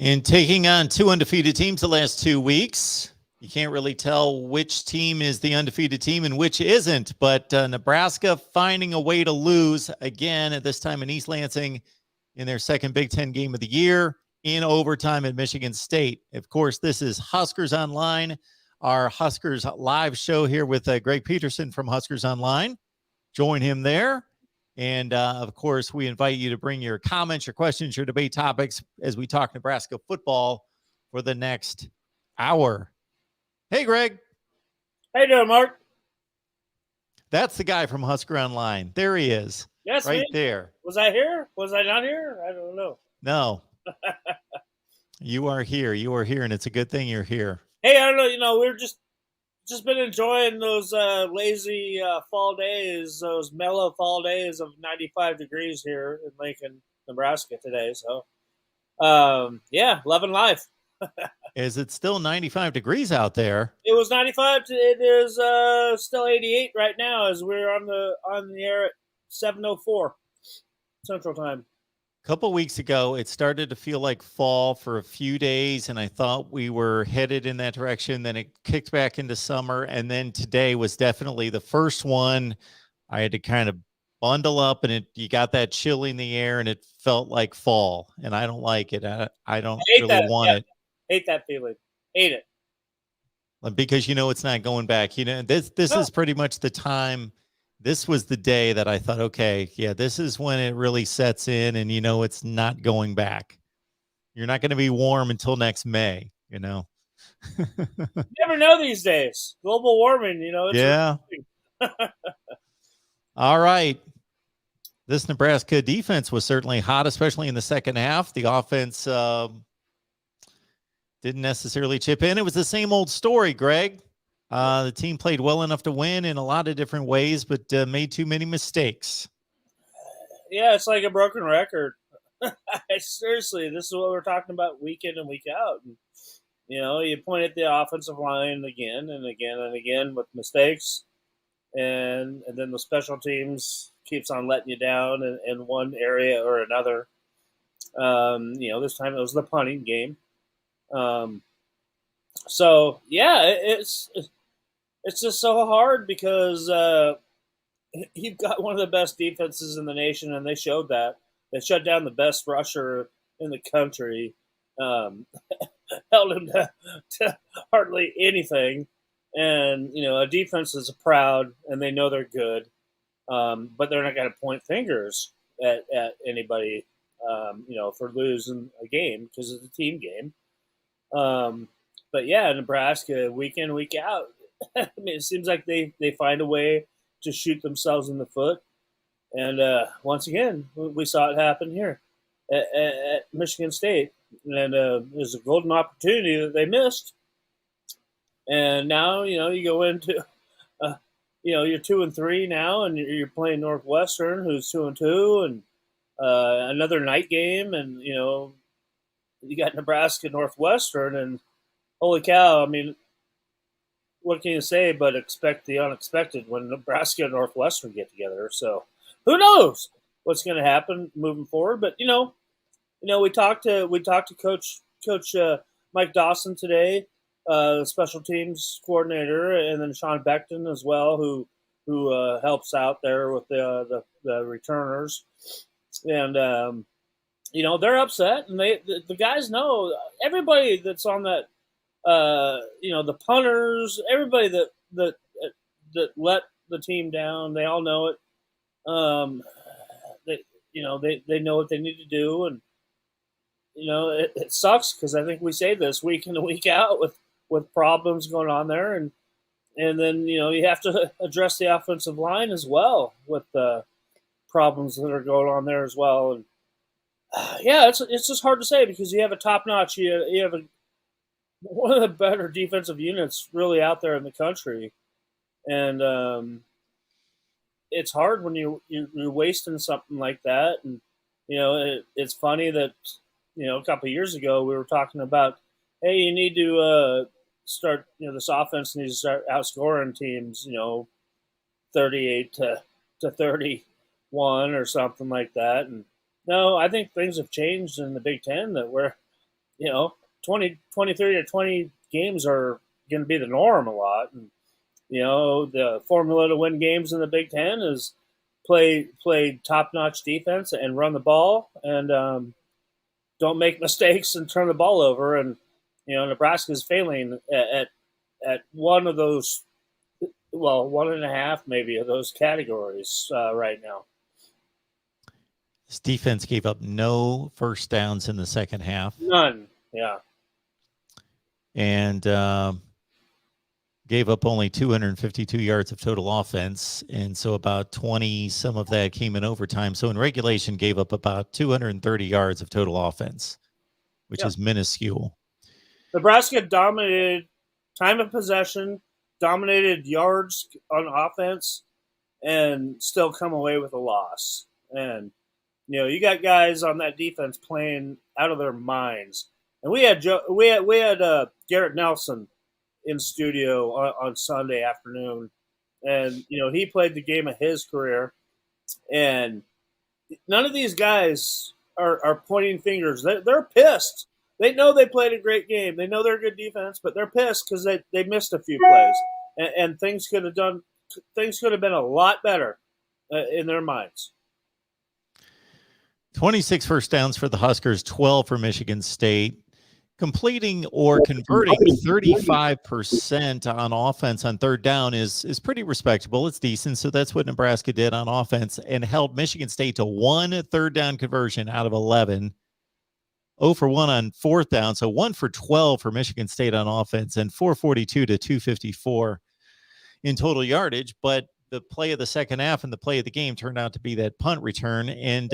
In taking on two undefeated teams the last 2 weeks, you can't really tell which team is the undefeated team and which isn't, but Nebraska finding a way to lose again, at this time in East Lansing, in their second Big Ten game of the year in overtime at Michigan State. Of course, this is Huskers Online, our Huskers live show here with Greg Peterson from Huskers Online. Join him there. And, of course, we invite you to bring your comments, your questions, your debate topics as we talk Nebraska football for the next hour. Hey, Greg. How you doing, Mark? That's the guy from Husker Online. There he is. Yes, right me. There. Was I here? Was I not here? I don't know. No. You are here. You are here, and it's a good thing you're here. Hey, I don't know. We're just been enjoying those lazy fall days, those mellow fall days of 95 degrees here in Lincoln, Nebraska today. So, yeah, loving life. Is it still 95 degrees out there? It was 95. It is still 88 right now as we're on the air at 7:04 Central Time. A couple weeks ago, it started to feel like fall for a few days, and I thought we were headed in that direction. Then it kicked back into summer, and then today was definitely the first one. I had to kind of bundle up, and you got that chill in the air, and it felt like fall, and I don't like it. I don't really want it. Hate that feeling. Hate it. Because it's not going back. This is pretty much the time. This was the day that I thought, okay, yeah, this is when it really sets in, and it's not going back. You're not going to be warm until next May, You never know these days. Global warming, yeah. All right. This Nebraska defense was certainly hot, especially in the second half. The offense didn't necessarily chip in. It was the same old story, Greg. The team played well enough to win in a lot of different ways, but made too many mistakes. Yeah, it's like a broken record. Seriously, this is what we're talking about week in and week out. And, you point at the offensive line again and again and again with mistakes, and then the special teams keeps on letting you down in one area or another. This time it was the punting game. So yeah, it's just so hard because you've got one of the best defenses in the nation, and they showed that. They shut down the best rusher in the country, held him to hardly anything. And, a defense is proud, and they know they're good, but they're not going to point fingers at anybody, for losing a game because it's a team game. But, yeah, Nebraska, week in, week out, I mean, it seems like they find a way to shoot themselves in the foot. And once again, we saw it happen here at Michigan State. And it was a golden opportunity that they missed. And now, you go into, you're 2-3 now, and you're playing Northwestern, who's 2-2, and another night game. And, you got Nebraska, Northwestern, and holy cow, I mean, what can you say but expect the unexpected when Nebraska and Northwestern get together? So who knows what's going to happen moving forward? But we talked to Coach Mike Dawson today, the special teams coordinator, and then Sean Beckton as well, who helps out there with the returners, and they're upset, and the guys know, everybody that's on that. The punters, everybody that let the team down, they all know it. They know what they need to do, and it sucks because I think we say this week in and week out with problems going on there, and then you have to address the offensive line as well with the problems that are going on there as well, and yeah, it's just hard to say because you have a top notch, you have one of the better defensive units really out there in the country. And it's hard when you're wasting something like that. And, it's funny that, a couple of years ago we were talking about, hey, you need to start, this offense needs to start outscoring teams, 38 to 31 or something like that. And no, I think things have changed in the Big Ten that we're, 30 to 20 games are going to be the norm a lot. And, the formula to win games in the Big Ten is play top-notch defense and run the ball and don't make mistakes and turn the ball over. And, Nebraska is failing at one of those, one and a half maybe of those categories right now. This defense gave up no first downs in the second half. None, yeah. And gave up only 252 yards of total offense. And so about 20, some of that came in overtime. So in regulation, gave up about 230 yards of total offense, which is minuscule. Nebraska dominated time of possession, dominated yards on offense, and still come away with a loss. And, you got guys on that defense playing out of their minds. And we had Garrett Nelson in studio on Sunday afternoon, and he played the game of his career. And none of these guys are pointing fingers. They're pissed. They know they played a great game. They know they're a good defense, but they're pissed because they missed a few plays, and things could have been a lot better in their minds. 26 first downs for the Huskers, 12 for Michigan State. Completing or converting 35% on offense on third down is pretty respectable. It's decent. So that's what Nebraska did on offense and held Michigan State to 1 third down conversion out of 11. 0 for 1 on fourth down. So 1 for 12 for Michigan State on offense and 442 to 254 in total yardage. But the play of the second half and the play of the game turned out to be that punt return. And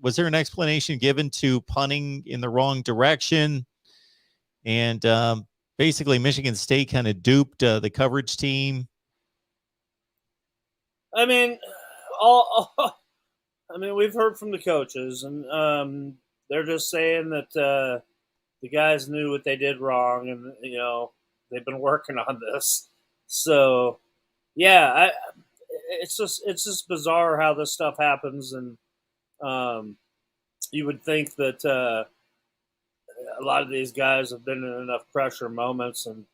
was there an explanation given to punting in the wrong direction? And basically, Michigan State kind of duped the coverage team. I mean, we've heard from the coaches, and they're just saying that the guys knew what they did wrong, and they've been working on this. So, yeah, it's just bizarre how this stuff happens, and you would think that. A lot of these guys have been in enough pressure moments, and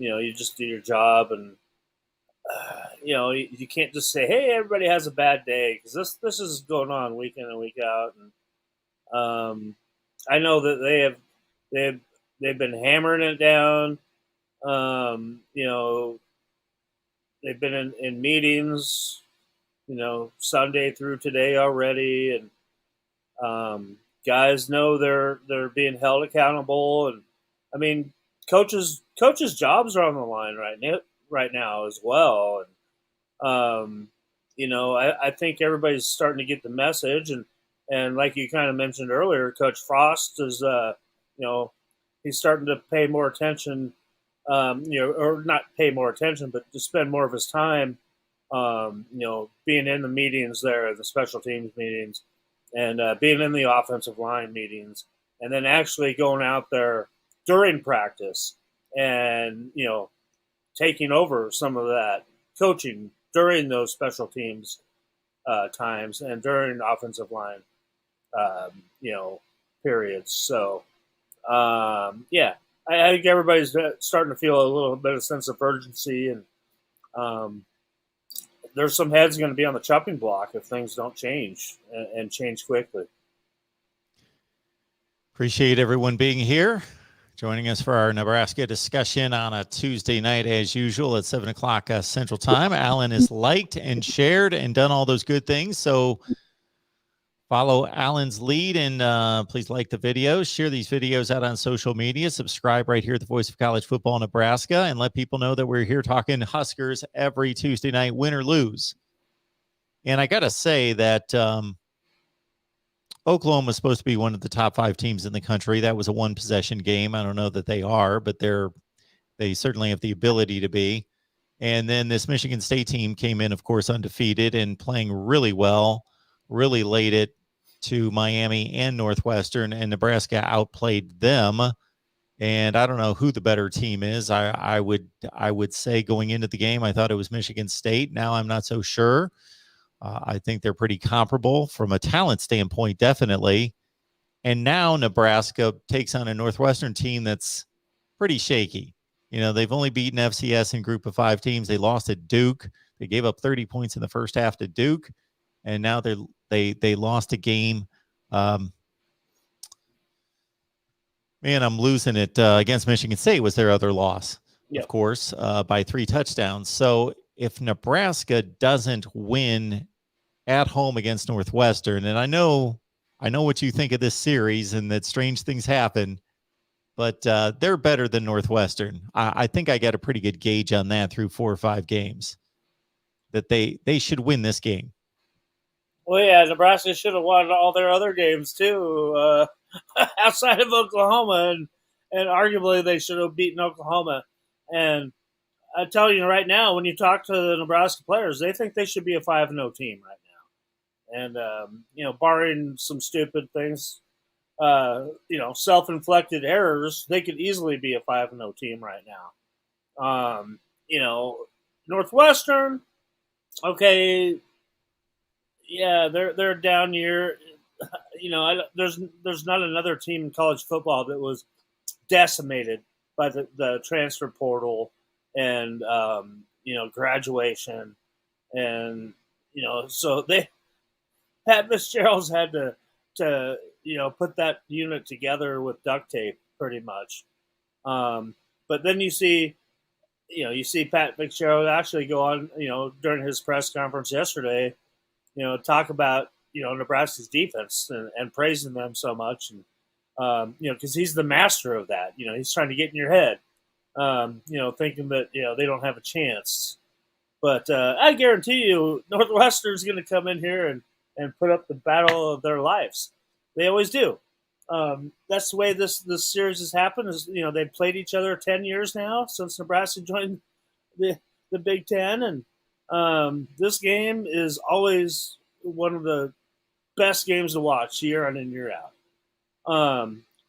you just do your job, and you can't just say, hey, everybody has a bad day, because this is going on week in and week out. And I know that they've been hammering it down. They've been in meetings, Sunday through today already, and guys know they're being held accountable. And I mean, coaches' jobs are on the line right now as well. And I think everybody's starting to get the message. And like you kind of mentioned earlier, Coach Frost is he's starting to pay more attention. Or not pay more attention, but to spend more of his time, being in the meetings there, the special teams meetings, and being in the offensive line meetings, and then actually going out there during practice and, taking over some of that coaching during those special teams times and during offensive line, periods. So, I think everybody's starting to feel a little bit of sense of urgency, and there's some heads going to be on the chopping block if things don't change and change quickly. Appreciate everyone being here, joining us for our Nebraska discussion on a Tuesday night, as usual, at 7 o'clock Central Time. Alan has liked and shared and done all those good things. So follow Alan's lead, and please like the videos, share these videos out on social media, subscribe right here at the Voice of College Football Nebraska, and let people know that we're here talking Huskers every Tuesday night, win or lose. And I got to say that Oklahoma is supposed to be one of the top 5 teams in the country. That was a one-possession game. I don't know that they are, but they certainly have the ability to be. And then this Michigan State team came in, of course, undefeated and playing really well, really laid it to Miami and Northwestern, and Nebraska outplayed them. And I don't know who the better team is. I would say going into the game, I thought it was Michigan State. Now I'm not so sure. I think they're pretty comparable from a talent standpoint, definitely. And now Nebraska takes on a Northwestern team that's pretty shaky. They've only beaten FCS in group of 5 teams. They lost at Duke. They gave up 30 points in the first half to Duke, and now they lost a game. I'm losing it against Michigan State was their other loss, Yep. of course, by 3 touchdowns. So if Nebraska doesn't win at home against Northwestern, and I know what you think of this series and that strange things happen, but they're better than Northwestern. I think I got a pretty good gauge on that through 4 or 5 games that they should win this game. Well, yeah, Nebraska should have won all their other games too, outside of Oklahoma, and arguably they should have beaten Oklahoma. And I tell you right now, when you talk to the Nebraska players, they think they should be a 5-0 team right now. And barring some stupid things, self-inflicted errors, they could easily be a 5-0 team right now. Northwestern, okay, yeah, they're down year. There's not another team in college football that was decimated by the transfer portal and graduation, and so Pat Fitzgerald's had to put that unit together with duct tape pretty much. But then you see Pat Fitzgerald actually go on, during his press conference yesterday, talk about, Nebraska's defense and praising them so much. And, because he's the master of that. He's trying to get in your head, thinking that, they don't have a chance. But I guarantee you Northwestern's going to come in here and put up the battle of their lives. They always do. That's the way this series has happened. Is they've played each other 10 years now since Nebraska joined the Big Ten, and this game is always one of the best games to watch year in and year out.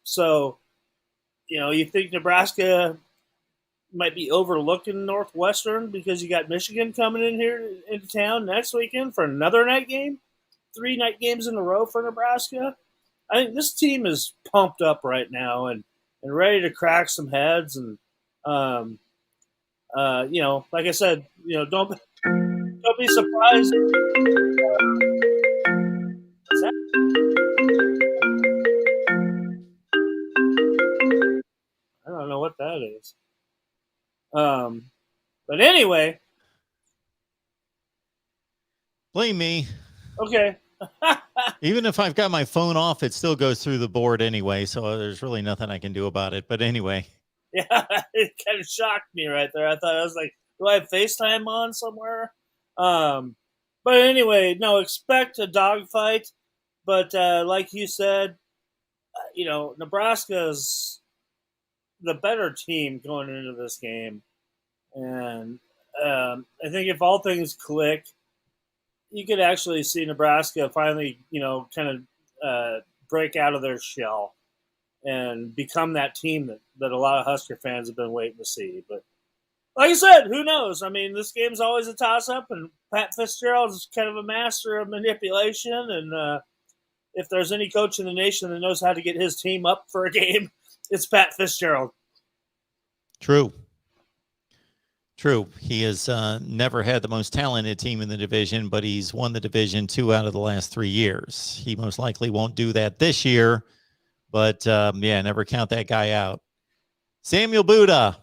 So you think Nebraska might be overlooking Northwestern because you got Michigan coming in here into town next weekend for another night game, 3 night games in a row for Nebraska. I think this team is pumped up right now and ready to crack some heads. And, like I said, don't be surprised. What's that? I don't know what that is. But anyway. Blame me. Okay. Even if I've got my phone off, it still goes through the board anyway, so there's really nothing I can do about it. But anyway. Yeah, it kind of shocked me right there. I was like, do I have FaceTime on somewhere? But anyway, no, expect a dogfight. But like you said, Nebraska's the better team going into this game. And I think if all things click, you could actually see Nebraska finally, kind of break out of their shell and become that team that a lot of Husker fans have been waiting to see. But like I said, who knows? I mean, this game's always a toss-up, and Pat Fitzgerald is kind of a master of manipulation. And if there's any coach in the nation that knows how to get his team up for a game, it's Pat Fitzgerald. True. He has never had the most talented team in the division, but he's won the division 2 out of the last 3 years. He most likely won't do that this year, but never count that guy out. Samuel Buddha,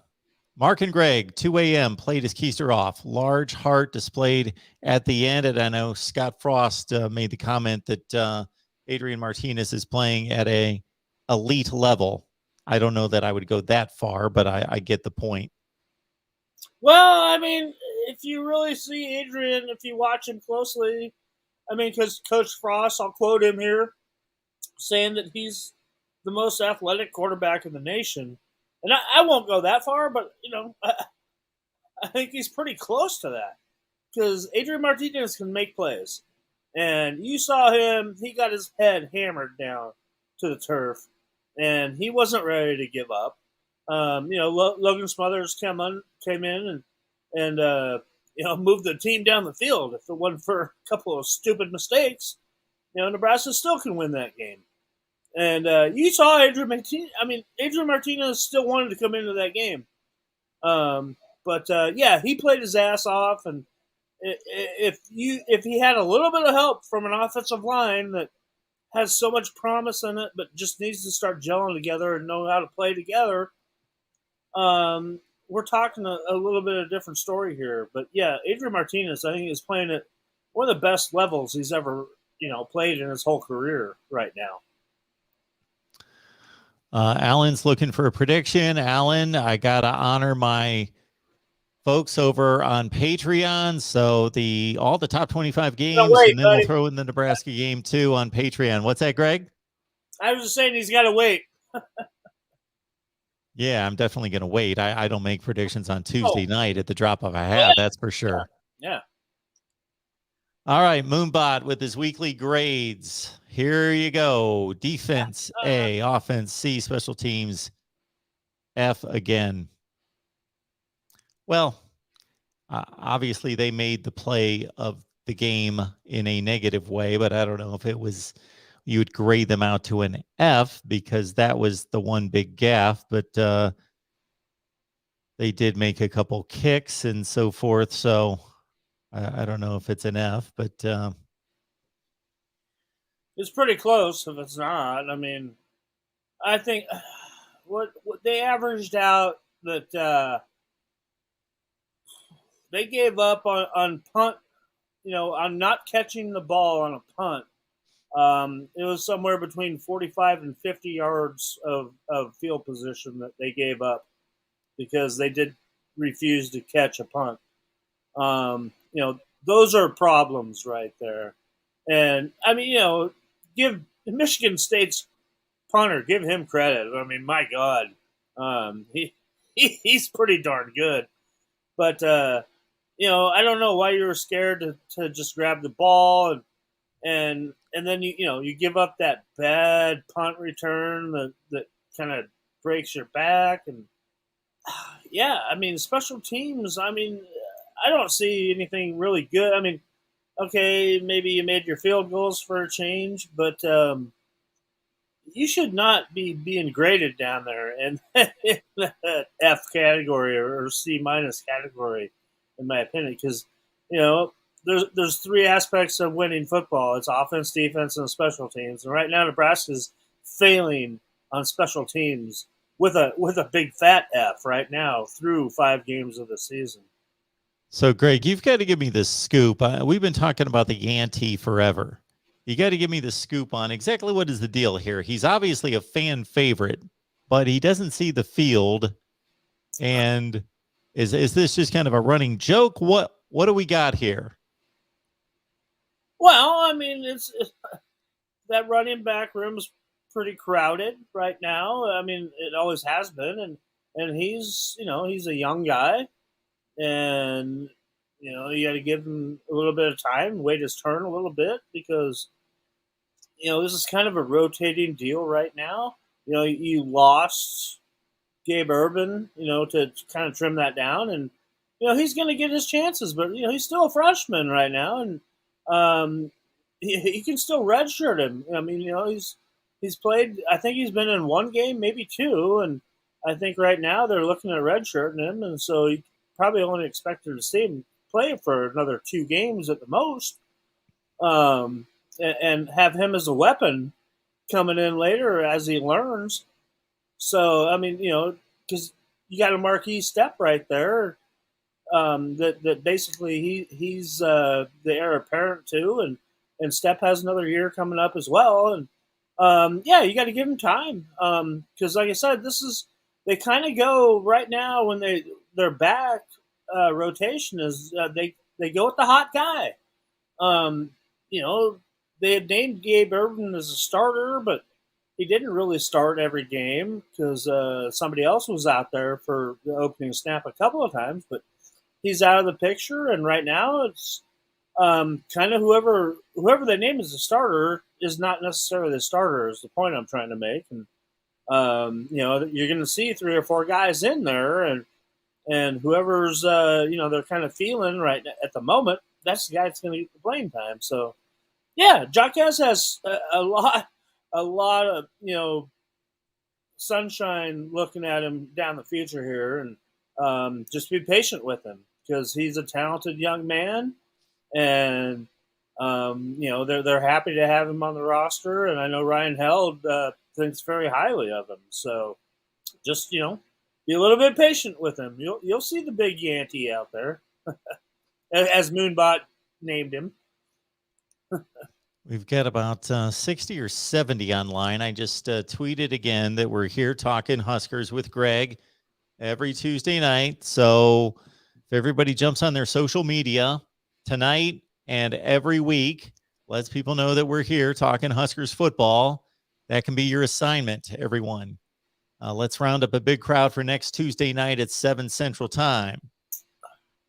Mark and Greg, 2 a.m., played his keister off. Large heart displayed at the end, and I know Scott Frost made the comment that Adrian Martinez is playing at a elite level. I don't know that I would go that far, but I get the point. Well, I mean, if you really see Adrian, if you watch him closely, I mean, because Coach Frost, I'll quote him here, saying that he's the most athletic quarterback in the nation. And I won't go that far, but, I think he's pretty close to that. Because Adrian Martinez can make plays. And you saw him, he got his head hammered down to the turf. And he wasn't ready to give up. Logan Smothers came in and moved the team down the field. If it wasn't for a couple of stupid mistakes, Nebraska still can win that game. And you saw Adrian Martinez. I mean, Adrian Martinez still wanted to come into that game. But yeah, he played his ass off, and if he had a little bit of help from an offensive line that has so much promise in it, but just needs to start gelling together and know how to play together, we're talking a little bit of a different story here. But yeah, Adrian Martinez, I think, is playing at one of the best levels he's ever played in his whole career right now. Alan's looking for a prediction. Alan, I gotta honor my folks over on Patreon. So all the top 25 games, wait, and then we'll throw in the Nebraska game too on Patreon. What's that, Greg? I was just saying he's got to wait. Yeah, I'm definitely going to wait. I don't make predictions on Tuesday night at the drop of a hat. That's for sure. Yeah. All right, Moonbot with his weekly grades. Here you go. Defense, A. Offense, C. Special teams, F again. Well, obviously they made the play of the game in a negative way, but I don't know if it was you would grade them out to an F because that was the one big gaffe, but they did make a couple kicks and so forth. So I don't know if it's an F, but it's pretty close if it's not. I mean, I think what they averaged out that they gave up on punt, on not catching the ball on a punt. It was somewhere between 45 and 50 yards of field position that they gave up because they did refuse to catch a punt. Those are problems right there. And, I mean, give Michigan State's punter, give him credit. I mean, my God. He's pretty darn good. But, I don't know why you were scared to just grab the ball and then you give up that bad punt return that kind of breaks your back. And yeah, I mean, special teams, I mean, I don't see anything really good. I mean, okay, maybe you made your field goals for a change, but you should not be being graded down there in that F category or C minus category, in my opinion, because there's three aspects of winning football. It's offense, defense, and special teams. And right now, Nebraska's failing on special teams with a big fat F right now through 5 games of the season. So, Greg, you've got to give me the scoop. We've been talking about the Yantee forever. You got to give me the scoop on exactly what is the deal here. He's obviously a fan favorite, but he doesn't see the field. And is this just kind of a running joke? What do we got here? Well, I mean, it's that running back room's pretty crowded right now. I mean, it always has been, and he's he's a young guy, and you got to give him a little bit of time, wait his turn a little bit, because this is kind of a rotating deal right now. You lost Gabe Urban, to kind of trim that down, and he's going to get his chances, but he's still a freshman right now, and he can still redshirt him. I mean, he's played. I think he's been in 1 game, maybe 2, and I think right now they're looking at redshirting him, and so you probably only expected to see him play for another 2 games at the most, and have him as a weapon coming in later as he learns. So I mean, because you got a marquee step right there. That basically he's the heir apparent to, and Step has another year coming up as well, and yeah, you got to give him time, because like I said, they kind of go right now when their back rotation is they go with the hot guy. They had named Gabe Urban as a starter, but he didn't really start every game because somebody else was out there for the opening snap a couple of times, but he's out of the picture, and right now it's kind of whoever they name as a starter is not necessarily the starter, is the point I'm trying to make. And you're going to see 3 or 4 guys in there, and whoever's they're kind of feeling right at the moment, that's the guy that's going to get the playing time. So yeah, Jacques has a lot a lot of sunshine looking at him down the future here, and just be patient with him because he's a talented young man, and they're happy to have him on the roster, and I know Ryan Held thinks very highly of him. So just be a little bit patient with him. You'll see the big Yanty out there, as Moonbot named him. We've got about 60 or 70 online. I just tweeted again that we're here talking Huskers with Greg every Tuesday night. So if everybody jumps on their social media tonight and every week, lets people know that we're here talking Huskers football. That can be your assignment to everyone. Let's round up a big crowd for next Tuesday night at 7 Central Time.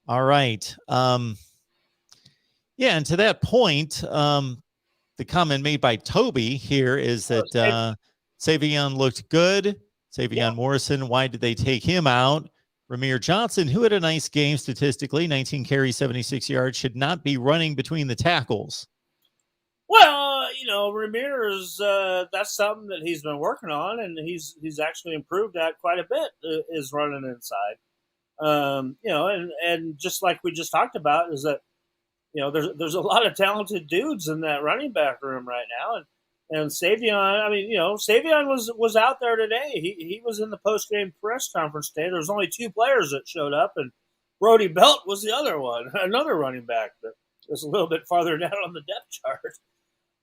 All right. Yeah, and to that point, the comment made by Toby here is that Savion looked good. Savion Morrison, why did they take him out? Ramir Johnson, who had a nice game statistically, 19 carries, 76 yards, should not be running between the tackles. Well, Ramir that's something that he's been working on, and he's actually improved at quite a bit, is running inside. And just like we just talked about, is that there's a lot of talented dudes in that running back room right now, and Savion. I mean, Savion was out there today. He was in the post game press conference today. There was only 2 players that showed up, and Brody Belt was the other one, another running back that was a little bit farther down on the depth chart.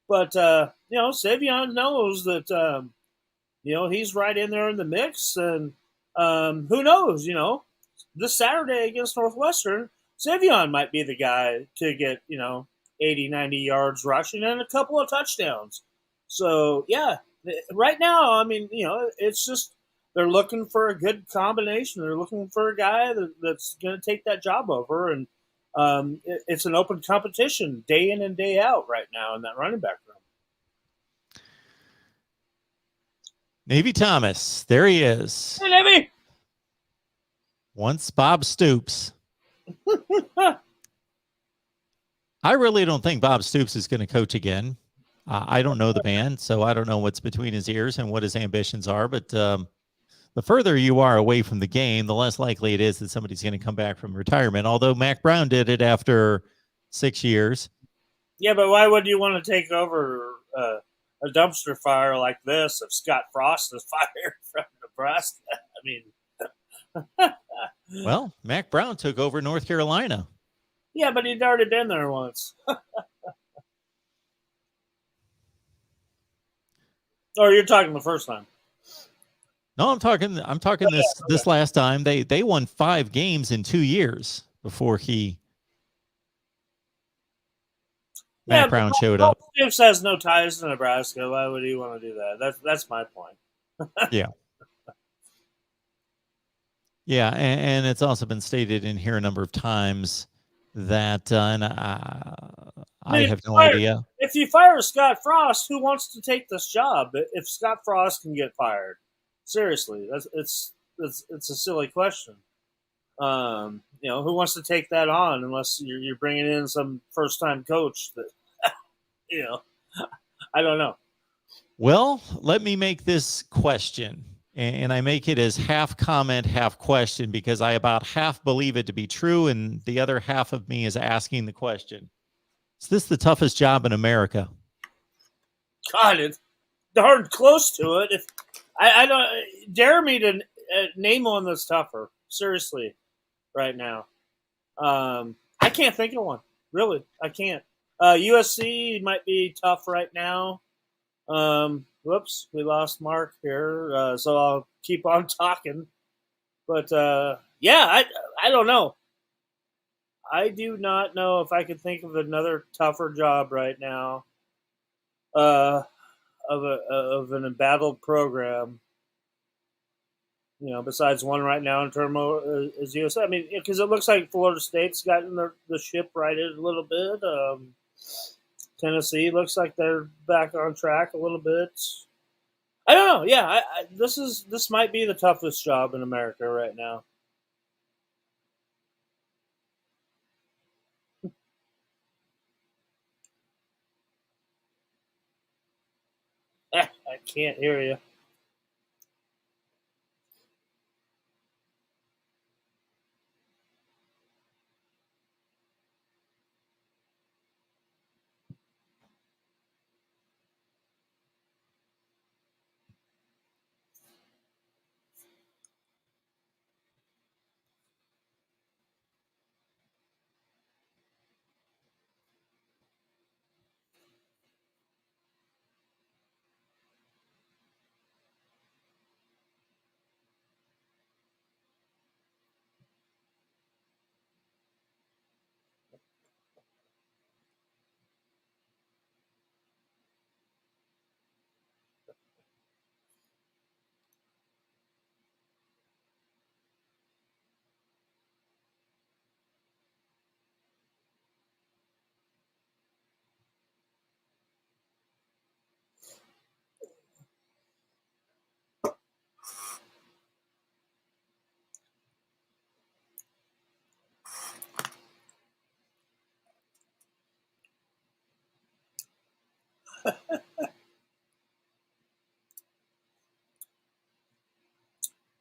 But Savion knows that he's right in there in the mix, and who knows? This Saturday against Northwestern, Savion might be the guy to get, 80, 90 yards rushing and a couple of touchdowns. So, yeah, right now, I mean, it's just they're looking for a good combination. They're looking for a guy that's going to take that job over. And it's an open competition day in and day out right now in that running back room. Navy Thomas, there he is. Hey, Navy! Once Bob Stoops. I really don't think Bob Stoops is going to coach again. I don't know the man, so I don't know what's between his ears and what his ambitions are. But the further you are away from the game, the less likely it is that somebody's going to come back from retirement. Although Mac Brown did it after 6 years. Yeah, but why would you want to take over a dumpster fire like this if Scott Frost is fired from Nebraska? I mean, well, Mac Brown took over North Carolina. Yeah, but he'd already been there once. Or you're talking the first time? No, I'm talking this last time. They won 5 games in 2 years before Mac Brown showed up. Stoops has no ties to Nebraska. Why would he want to do that? That's my point. Yeah. Yeah, and it's also been stated in here a number of times that, and I have no idea. If you fire Scott Frost, who wants to take this job? If Scott Frost can get fired, seriously, it's a silly question. Who wants to take that on unless you're bringing in some first time coach that, I don't know. Well, let me make this question. And I make it as half comment, half question, because I about half believe it to be true, and the other half of me is asking the question. Is this the toughest job in America? God, it's darn close to it. If I don't dare me to name one that's tougher, seriously, right now. I can't think of one. Really, I can't. USC might be tough right now. Whoops, we lost Mark here, so I'll keep on talking. But, yeah, I don't know. I do not know if I could think of another tougher job right now of an embattled program, besides one right now in turmoil is USA. I mean, because it looks like Florida State's gotten the ship righted a little bit. Tennessee looks like they're back on track a little bit. I don't know. Yeah, this might be the toughest job in America right now. I can't hear you.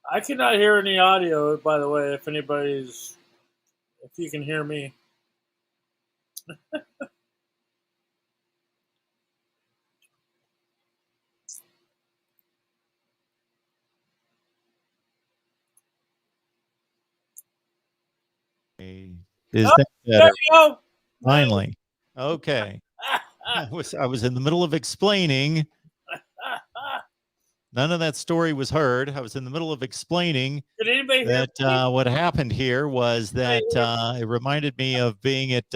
I cannot hear any audio, by the way, if you can hear me. Is Oh, that there better? you go. Finally. Okay. I was in the middle of explaining. None of that story was heard. I was in the middle of explaining Did anybody hear that me? what happened here was that it reminded me of being at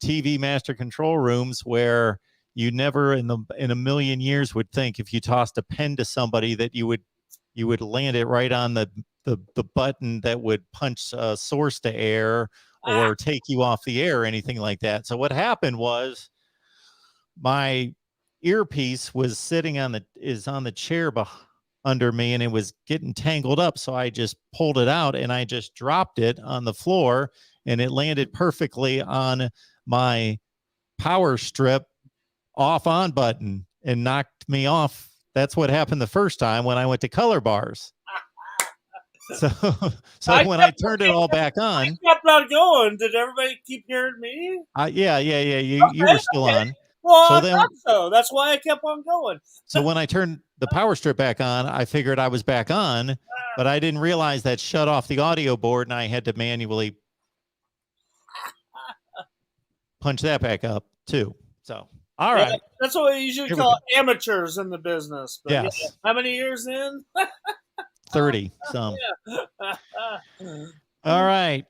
TV master control rooms where you never in a million years would think if you tossed a pen to somebody that you would land it right on the button that would punch a source to air or take you off the air or anything like that. So what happened was my earpiece was sitting on the chair under me, and it was getting tangled up, so I just pulled it out and I just dropped it on the floor, and it landed perfectly on my power strip off on button and knocked me off. That's what happened the first time when I went to color bars. So when I turned it all back on, I kept on going. Did everybody keep hearing me? yeah, you were still on. Well, So I then, thought so. That's why I kept on going. so when I turned the power strip back on, I figured I was back on, but I didn't realize that shut off the audio board, and I had to manually punch that back up too. So, all right. That's what we usually Here we call go. amateurs in the business. But Yes. yeah, how many years in? 30 some. Yeah. All right.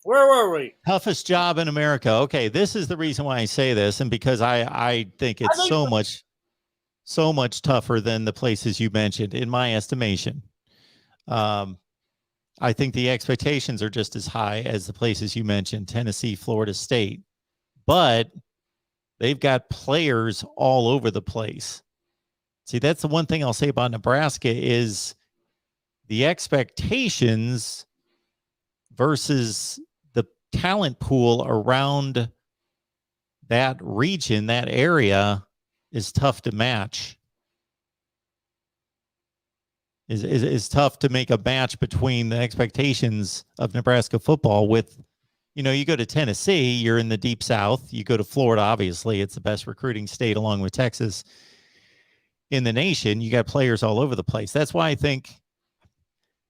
Where were we? Toughest job in America. Okay, this is the reason why I say this, and because I think it's so much tougher than the places you mentioned, in my estimation. I think the expectations are just as high as the places you mentioned, Tennessee, Florida State, but they've got players all over the place. See, that's the one thing I'll say about Nebraska is the expectations versus the talent pool around that region, that area is tough to match. Is tough to make a match between the expectations of Nebraska football with, you go to Tennessee, you're in the deep South. You go to Florida, obviously, it's the best recruiting state along with Texas in the nation. You got players all over the place. That's why I think,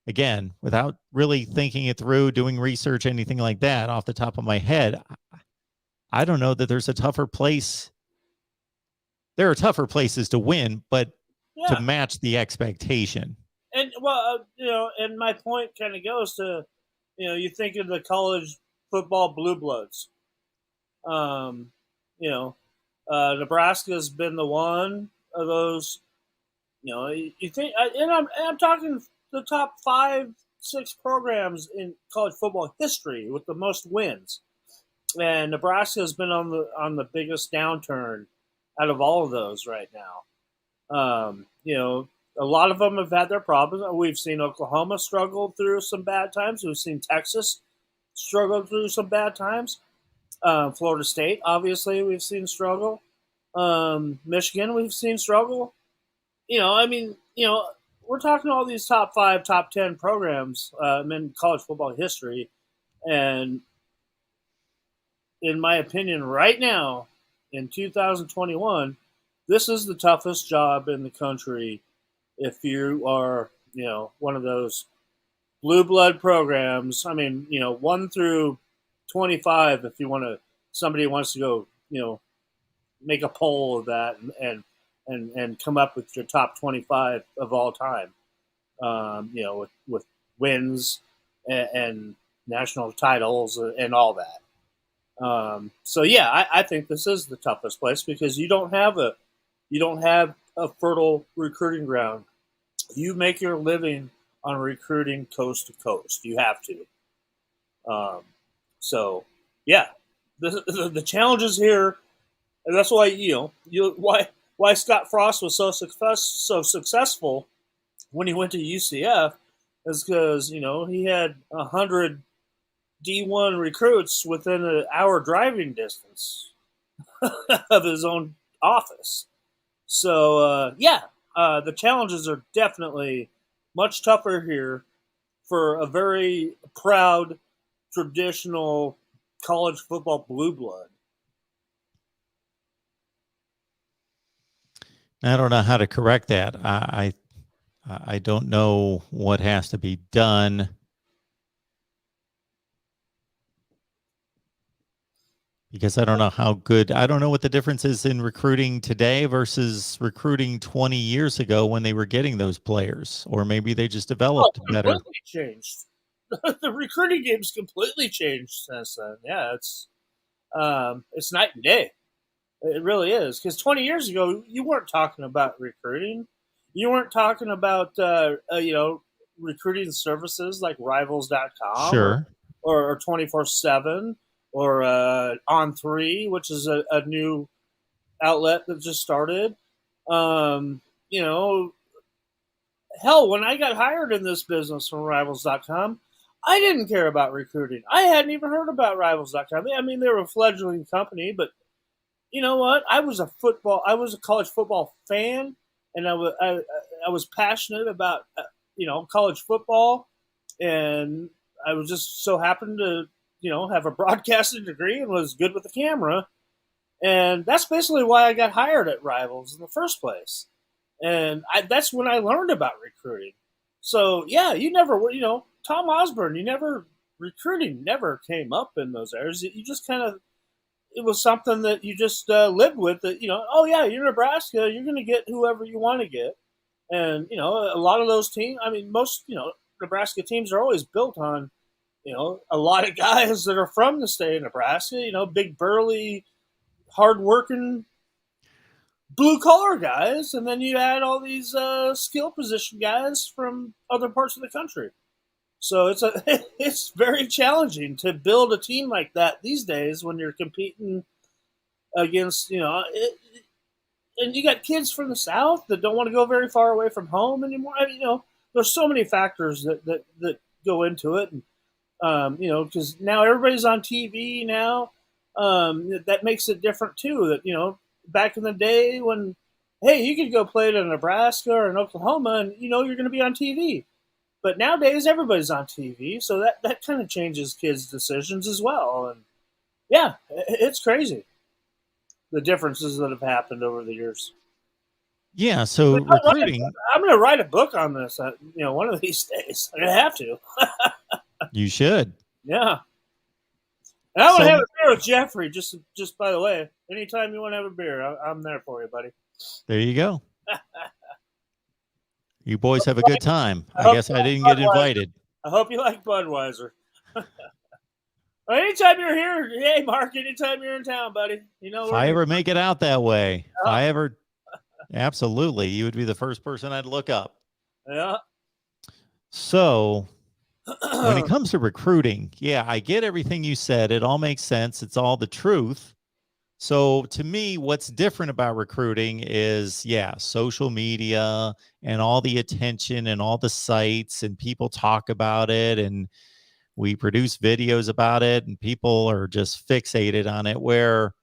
again, without really thinking it through, doing research, anything like that off the top of my head, I don't know that there's a tougher place. There are tougher places to win, but to match the expectation. And and my point kind of goes to, you think of the college football blue bloods. Nebraska's been the one of those. You think, and I'm talking the top 5-6 programs in college football history with the most wins, and Nebraska has been on the biggest downturn out of all of those right now. A lot of them have had their problems. We've seen Oklahoma struggle through some bad times. We've seen Texas struggle through some bad times. Florida State, obviously, we've seen struggle. Michigan, we've seen struggle. I mean, we're talking all these top 5, top 10 programs in college football history, and in my opinion, right now in 2021, this is the toughest job in the country if you are, one of those blue blood programs. I mean, 1 through 25, if you want to, somebody wants to go, make a poll of that and come up with your top 25 of all time, with wins and national titles and all that. So yeah, I think this is the toughest place because you don't have a fertile recruiting ground. You make your living on recruiting coast to coast. You have to. So yeah, the challenges here, and that's why why Scott Frost was so successful when he went to UCF is because he had 100 D1 recruits within an hour driving distance of his own office. So the challenges are definitely much tougher here for a very proud, traditional college football blue blood. I don't know how to correct that. I don't know what has to be done. Because I don't know I don't know what the difference is in recruiting today versus recruiting 20 years ago when they were getting those players, or maybe they just developed better. Completely changed. The recruiting game's completely changed since then. Yeah, it's night and day. It really is. Because 20 years ago, you weren't talking about recruiting. You weren't talking about recruiting services like Rivals.com, sure, or 24/7. Or On3, which is a new outlet that just started. Hell, when I got hired in this business from Rivals.com, I didn't care about recruiting. I hadn't even heard about Rivals.com. I mean, they were a fledgling company, but you know what? I was a college football fan, and I was passionate about college football, and I was just so happened to have a broadcasting degree and was good with the camera. And that's basically why I got hired at Rivals in the first place. And that's when I learned about recruiting. So, yeah, you never, Tom Osborne, recruiting never came up in those areas. You just kind of, it was something that you just lived with that, oh, yeah, you're Nebraska, you're going to get whoever you want to get. And, a lot of those teams, I mean, most, Nebraska teams are always built on, a lot of guys that are from the state of Nebraska, big, burly, hardworking, blue-collar guys. And then you add all these skill position guys from other parts of the country. So it's very challenging to build a team like that these days when you're competing against, and you got kids from the South that don't want to go very far away from home anymore. I mean, there's so many factors that go into it. And, because now everybody's on TV now. That makes it different too. That, back in the day when, hey, you could go play to Nebraska or in Oklahoma and, you're going to be on TV. But nowadays everybody's on TV. So that kind of changes kids' decisions as well. And yeah, it's crazy. The differences that have happened over the years. Yeah. So recruiting, I'm going to write a book on this, one of these days. I'm going to have to. You should. Yeah. And I want to have a beer with Jeffrey, just by the way. Anytime you want to have a beer, I'm there for you, buddy. There you go. You boys have a good time. I guess I didn't get invited. I hope you like Budweiser. Anytime you're here, hey, Mark, anytime you're in town, buddy. If I ever make it out that way, absolutely, you would be the first person I'd look up. Yeah. So when it comes to recruiting, yeah, I get everything you said. It all makes sense. It's all the truth. So to me, what's different about recruiting is, social media and all the attention and all the sites, and people talk about it, and we produce videos about it, and people are just fixated on it, where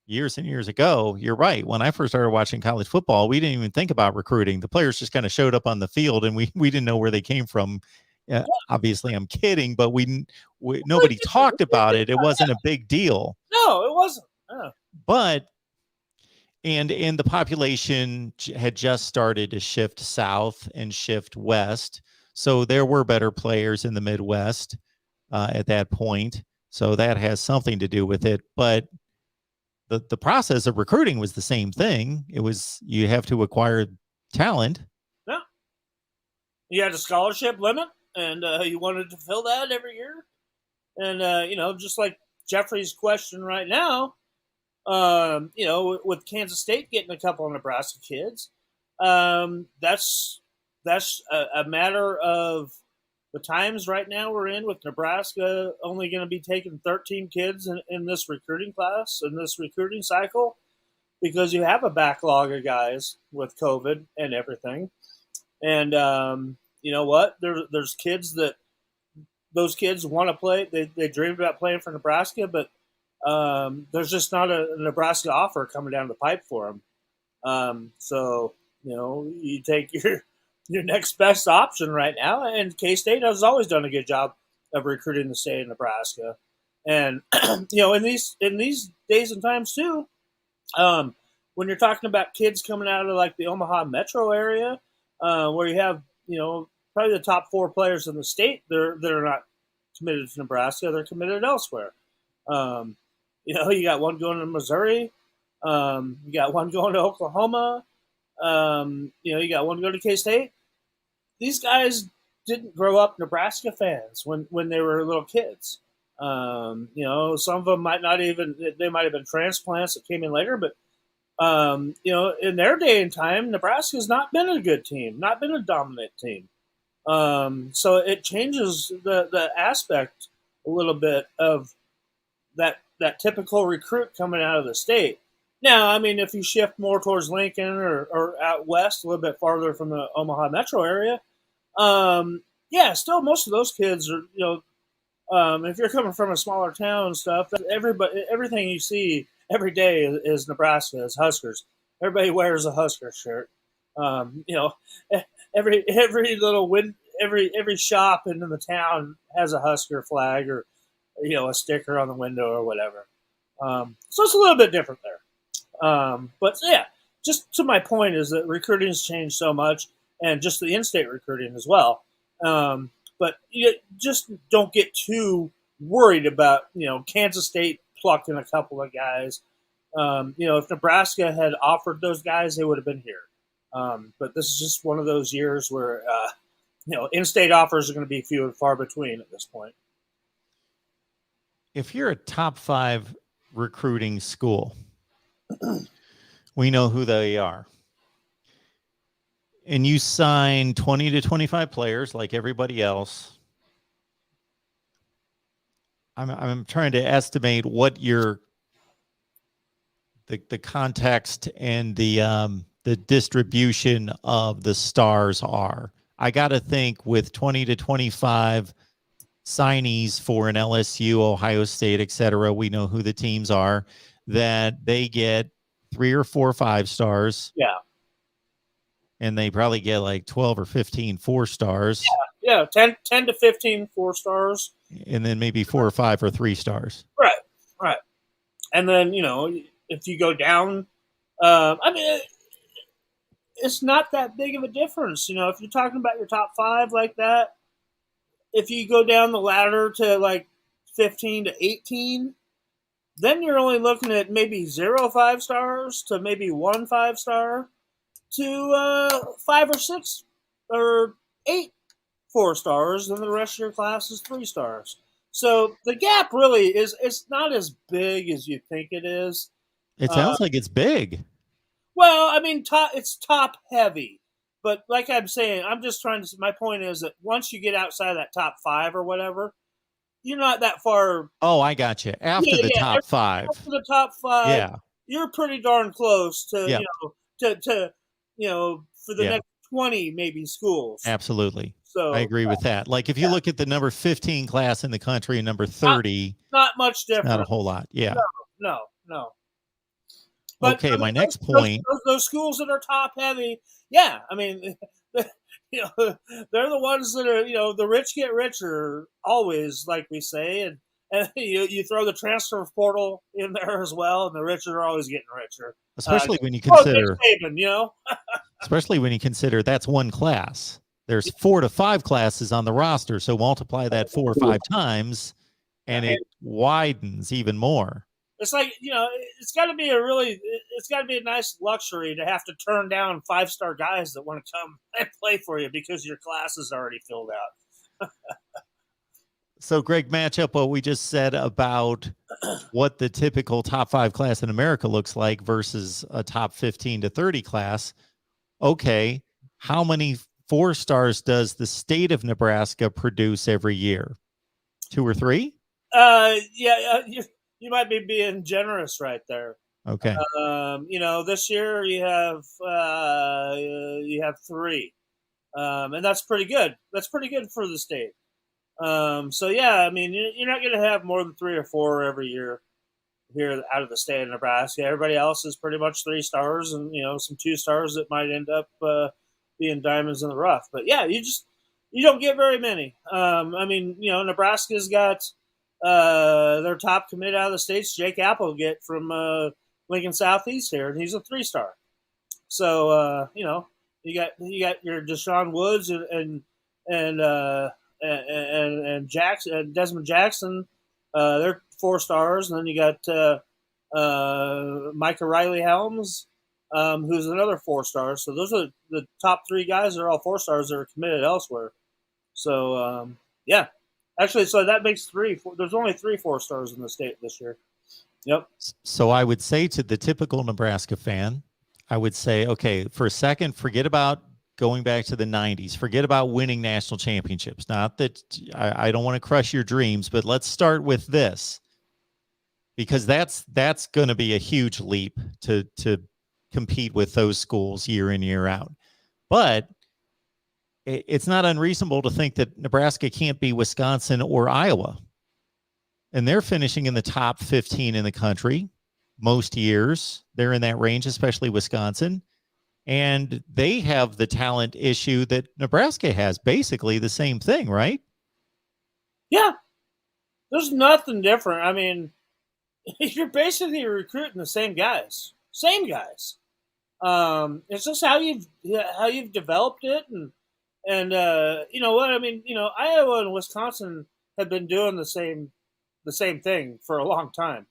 years and years ago, you're right. When I first started watching college football, we didn't even think about recruiting. The players just kind of showed up on the field, and we didn't know where they came from. Obviously, I'm kidding, but nobody talked about it. It wasn't a big deal. No, it wasn't. But and the population had just started to shift south and shift west, so there were better players in the Midwest at that point. So that has something to do with it, but the process of recruiting was the same thing. It was, you have to acquire talent. Yeah. You had a scholarship limit, and you wanted to fill that every year. And, just like Jeffrey's question right now, with Kansas State getting a couple of Nebraska kids, that's a matter of the times right now we're in, with Nebraska only going to be taking 13 kids in this recruiting class, in this recruiting cycle, because you have a backlog of guys with COVID and everything. And you know what? There's kids that those kids want to play. They dream about playing for Nebraska, but there's just not a Nebraska offer coming down the pipe for them. So, you take your next best option right now. And K-State has always done a good job of recruiting the state of Nebraska. And, in these days and times too, when you're talking about kids coming out of like the Omaha metro area, where you have, probably the top 4 players in the state, they're not committed to Nebraska. They're committed elsewhere. You got one going to Missouri. You got one going to Oklahoma. You got one going to K-State. These guys didn't grow up Nebraska fans when they were little kids. Some of them might have been transplants that came in later, but in their day and time, Nebraska's not been a good team, not been a dominant team. So it changes the aspect a little bit of that typical recruit coming out of the state. Now, I mean, if you shift more towards Lincoln or out west, a little bit farther from the Omaha metro area, still most of those kids are, if you're coming from a smaller town and stuff, everything you see every day is Nebraska, is Huskers. Everybody wears a Husker shirt. Every little every shop in the town has a Husker flag or, a sticker on the window or whatever. So it's a little bit different there. But yeah, just to my point is that recruiting has changed so much, and just the in-state recruiting as well. But you just don't get too worried about, Kansas State plucking a couple of guys. If Nebraska had offered those guys, they would have been here. But this is just one of those years where, in-state offers are going to be few and far between at this point. If you're a top 5 recruiting school, we know who they are, and you sign 20 to 25 players like everybody else, I'm trying to estimate what the context and the distribution of the stars are. I got to think with 20 to 25 signees for an LSU, Ohio State, etc., we know who the teams are, that they get 3 or 4 5-stars. Yeah. And they probably get like 12 or 15 4-stars. Yeah. 10 to 15 4-stars. And then maybe 4 or 5 or 3-stars. Right. And then, if you go down, it's not that big of a difference. If you're talking about your top 5 like that, if you go down the ladder to like 15 to 18, then you're only looking at maybe 0 5-stars to maybe 1 5-star to 5 or 6 or 8 4-stars, and the rest of your class is 3-stars. So the gap really it's not as big as you think it is. It sounds like it's big. Well, I mean, it's top heavy. But like I'm saying, I'm just trying to. My point is that once you get outside of that top 5 or whatever, you're not that far. Oh, I got you. After the top 5. After the top 5, yeah, you're pretty darn close to yep. For the next 20 maybe schools. Absolutely. So I agree with that. Like if you look at the number 15 class in the country and number 30, not much different. Not a whole lot. Yeah. No. But Okay, I mean, my next point. those schools that are top heavy, yeah. I mean, they're the ones that are, the rich get richer always, like we say, and you throw the transfer portal in there as well, and the rich are always getting richer. Especially when you Oh, Nick consider, Saban. especially when you consider that's one class. There's 4 to 5 classes on the roster, so multiply that 4 or 5 times, and it widens even more. It's like, it's got to be it's got to be a nice luxury to have to turn down 5-star guys that want to come and play for you because your class is already filled out. So, Greg, match up what we just said about what the typical top 5 class in America looks like versus a top 15 to 30 class. Okay, how many 4 stars does the state of Nebraska produce every year? 2 or 3? Yeah, you might be being generous right there. Okay. This year you have 3, and that's pretty good. That's pretty good for the state. So yeah, I mean, you're not going to have more than 3 or 4 every year here out of the state of Nebraska. Everybody else is pretty much 3 stars, and some 2 stars that might end up being diamonds in the rough. But yeah, you don't get very many. I mean, Nebraska's got their top commit out of the states, Jake Applegate from Lincoln Southeast here, and he's a 3-star. So you got your Deshaun Woods and Jackson, Desmond Jackson. They're 4 stars, and then you got Micah Riley Helms, who's another 4 stars. So those are the top 3 guys. They're all 4 stars that are committed elsewhere. So yeah, actually, so that makes 3. There's only 3 4 stars in the state this year. Yep. So I would say to the typical Nebraska fan, I would say, okay, for a second, forget about going back to the 90s. Forget about winning national championships. Not that I don't want to crush your dreams, but let's start with this, because that's going to be a huge leap to compete with those schools year in, year out. But it's not unreasonable to think that Nebraska can't be Wisconsin or Iowa. And they're finishing in the top 15 in the country most years. They're in that range, especially Wisconsin. And they have the talent issue that Nebraska has, basically the same thing, right? Yeah. There's nothing different. I mean, you're basically recruiting the same guys. Same guys. It's just how you've developed it, and you know what I mean. Iowa and Wisconsin have been doing the same thing for a long time.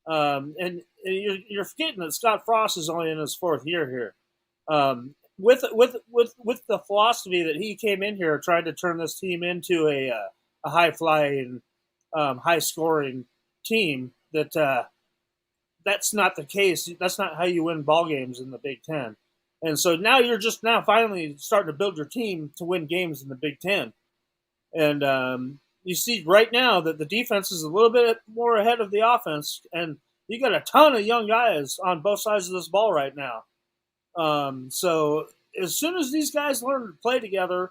And you're forgetting that Scott Frost is only in his 4th year here. With the philosophy that he came in here trying to turn this team into a high flying, high scoring team, that's not the case. That's not how you win ball games in the Big Ten. And so now you're just now finally starting to build your team to win games in the Big Ten. And you see right now that the defense is a little bit more ahead of the offense, and you got a ton of young guys on both sides of this ball right now. So as soon as these guys learn to play together,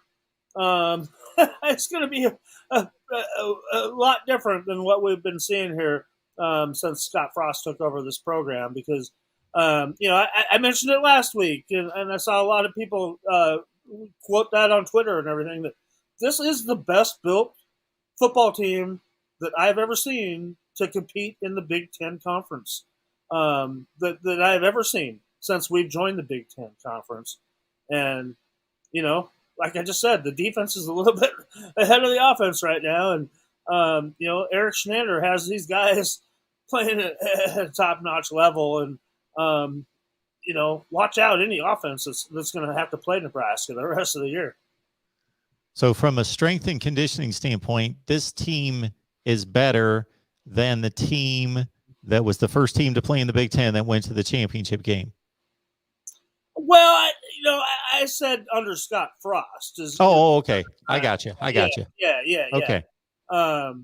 it's going to be a lot different than what we've been seeing here since Scott Frost took over this program. Because I mentioned it last week, and I saw a lot of people quote that on Twitter and everything, that this is the best built football team that I've ever seen to compete in the Big Ten Conference that I've ever seen since we've joined the Big Ten Conference. And, like I just said, the defense is a little bit ahead of the offense right now. And, Eric Schneider has these guys playing at a top-notch level. And, watch out any offense that's going to have to play Nebraska the rest of the year. So from a strength and conditioning standpoint, this team is better than the team that was the first team to play in the Big Ten that went to the championship game. Well, I said under Scott Frost. Okay. I got you. Yeah. Okay. I'll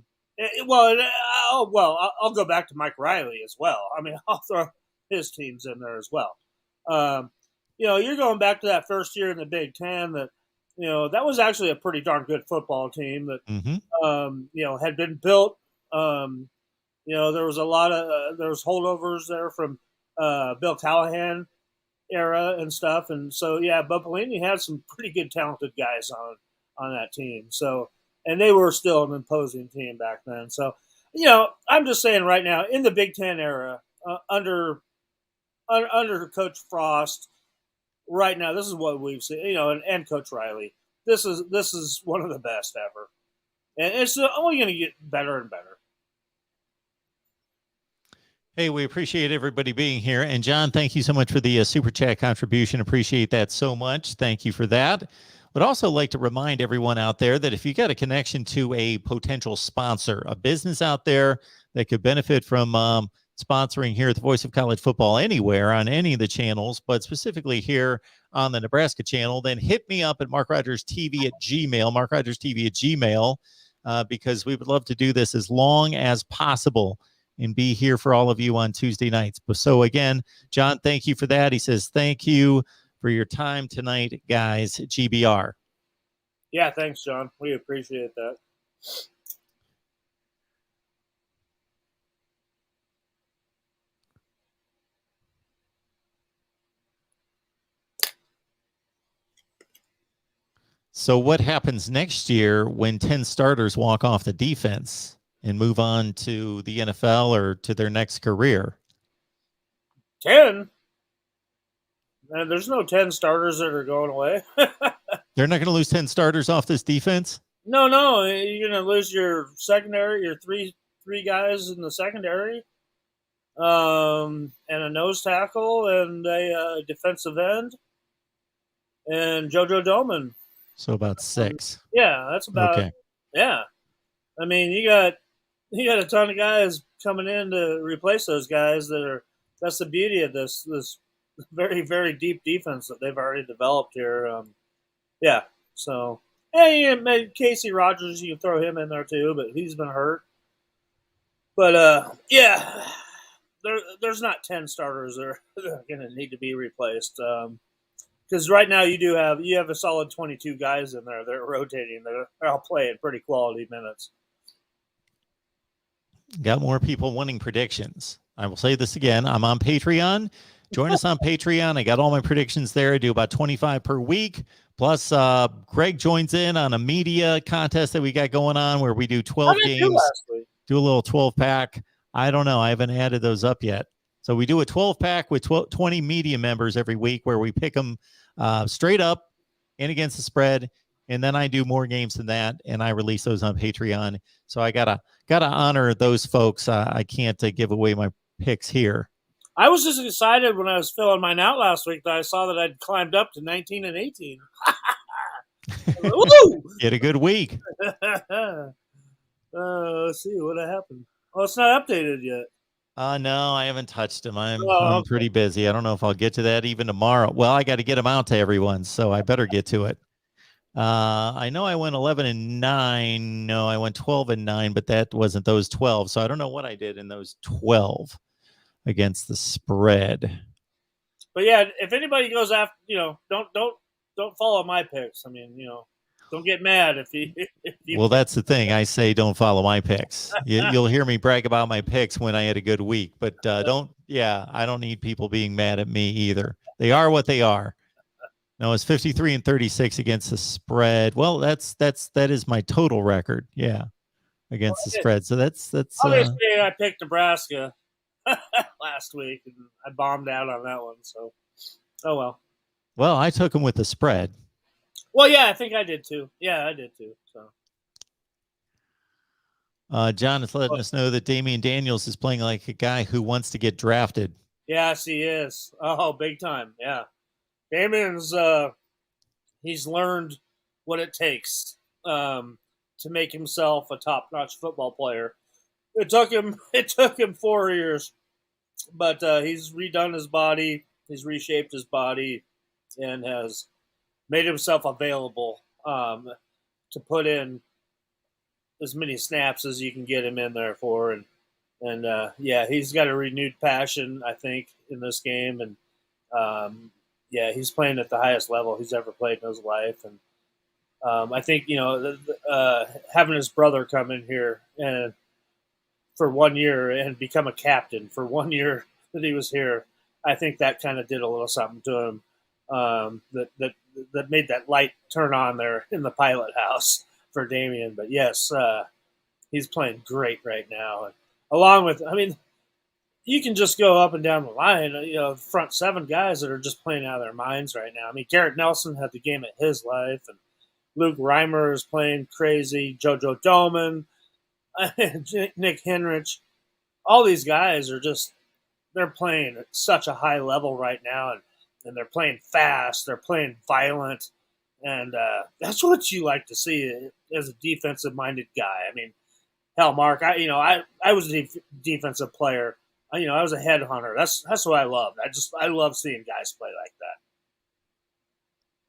go back to Mike Riley as well. I mean, I'll throw his teams in there as well. You're going back to that first year in the Big Ten that, that was actually a pretty darn good football team that, had been built. There was a lot of there was holdovers there from Bill Callahan era and stuff. And so, yeah, but Pelini had some pretty good, talented guys on that team. So, and they were still an imposing team back then. So, I'm just saying right now in the Big Ten era, under Coach Frost, right now this is what we've seen. And Coach Riley, this is one of the best ever, and it's only going to get better and better. Hey, we appreciate everybody being here. And John, thank you so much for the Super Chat contribution. Appreciate that so much. Thank you for that. Would also like to remind everyone out there that if you got a connection to a potential sponsor, a business out there that could benefit from sponsoring here at the Voice of College Football anywhere on any of the channels, but specifically here on the Nebraska channel, then hit me up at MarkRogersTV at Gmail, MarkRogersTV at Gmail, because we would love to do this as long as possible and be here for all of you on Tuesday nights. So again, John, thank you for that. He says, thank you for your time tonight, guys. GBR. Yeah, thanks, John. We appreciate that. So what happens next year when 10 starters walk off the defense and move on to the NFL or to their next career? 10? Man, there's no 10 starters that are going away. They're not going to lose 10 starters off this defense? No. You're going to lose your secondary, your three guys in the secondary, and a nose tackle and a defensive end, and JoJo Doman. So about 6. Yeah, that's about okay. Yeah. I mean, you got a ton of guys coming in to replace those guys that's the beauty of this very, very deep defense that they've already developed here. Yeah. So, hey, Casey Rogers, you can throw him in there too, but he's been hurt. But yeah, there's not 10 starters that are going to need to be replaced. Because right now you have a solid 22 guys in there that are rotating. They're all playing pretty quality minutes. Got more people wanting predictions. I will say this again. I'm on Patreon. Join us on Patreon. I got all my predictions there. I do about 25 per week. Plus, Greg joins in on a media contest that we got going on where we do 12 games. Do a little 12-pack. I don't know. I haven't added those up yet. So we do a 12-pack with 20 media members every week where we pick them straight up and against the spread. And then I do more games than that, and I release those on Patreon. So I gotta honor those folks. I can't give away my picks here. I was just excited when I was filling mine out last week that I saw that I'd climbed up to 19 and 18. Get a good week. Let's see what happened. Oh, it's not updated yet. No, I haven't touched them. I'm pretty busy. I don't know if I'll get to that even tomorrow. Well, I got to get them out to everyone, so I better get to it. I know I went 11 and 9. No, I went 12 and 9, but that wasn't those 12. So I don't know what I did in those 12 against the spread. But yeah, if anybody goes after, don't follow my picks. I mean, don't get mad if you. Well, that's the thing. I say don't follow my picks. You'll hear me brag about my picks when I had a good week, but I don't need people being mad at me either. They are what they are. No, it's 53 and 36 against the spread. Well, that is my total record. Yeah, against the spread. So that's. Obviously, I picked Nebraska last week, and I bombed out on that one. So, oh well. Well, I took them with the spread. Well, yeah, I think I did too. Yeah, I did too. So, John is letting us know that Damian Daniels is playing like a guy who wants to get drafted. Yes, he is. Oh, big time. Yeah. Damian's he's learned what it takes to make himself a top-notch football player. It took him 4 years, but he's redone his body, he's reshaped his body, and has made himself available to put in as many snaps as you can get him in there for, and he's got a renewed passion, I think, in this game, and he's playing at the highest level he's ever played in his life. And I think, having his brother come in here and for 1 year and become a captain for 1 year that he was here, I think that kind of did a little something to him that made that light turn on there in the pilot house for Damian. But yes, he's playing great right now. And along with, I mean, you can just go up and down the line, front 7 guys that are just playing out of their minds right now. I mean, Garrett Nelson had the game of his life, and Luke Reimer is playing crazy, JoJo Doman, Nick Henrich. All these guys are just, they're playing at such a high level right now, and they're playing fast, they're playing violent, and that's what you like to see as a defensive-minded guy. I mean, hell, Mark, I was a defensive player. I was a headhunter. That's what I loved. I love seeing guys play like that.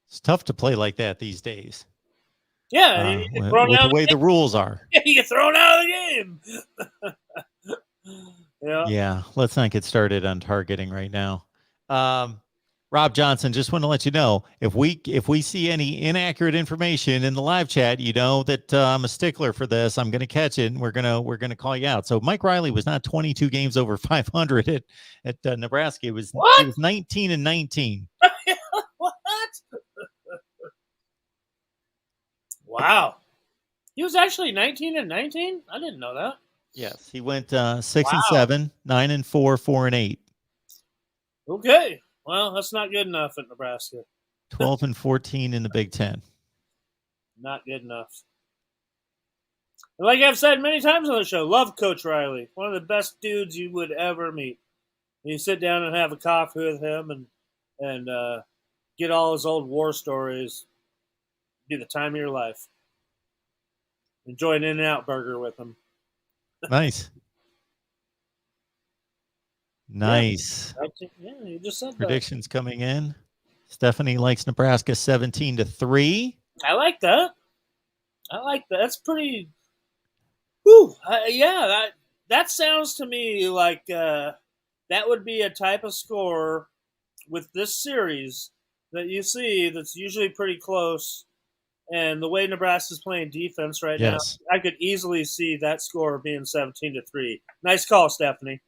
It's tough to play like that these days. Yeah, with the way the rules are. You get thrown out of the game. Yeah, let's not get started on targeting right now. Rob Johnson, just want to let you know, if we see any inaccurate information in the live chat, you know that I'm a stickler for this. I'm going to catch it, and we're gonna call you out. So Mike Riley was not 22 games over 500 at Nebraska. It was 19-19. What? Wow, he was actually 19-19. I didn't know that. Yes, he went 6-7, 9-4, 4-8. Okay. Well, that's not good enough at Nebraska. 12-14 in the Big Ten. Not good enough. And like I've said many times on the show, love Coach Riley. One of the best dudes you would ever meet. You sit down and have a coffee with him and get all his old war stories. Be the time of your life. Enjoy an In-N-Out burger with him. Nice. Nice. Yeah, you just said Predictions coming in. Stephanie likes Nebraska 17-3. I like that. That's pretty. Whew. Yeah, that sounds to me like that would be a type of score with this series that you see that's usually pretty close. And the way Nebraska's playing defense right now, I could easily see that score being 17-3. Nice call, Stephanie.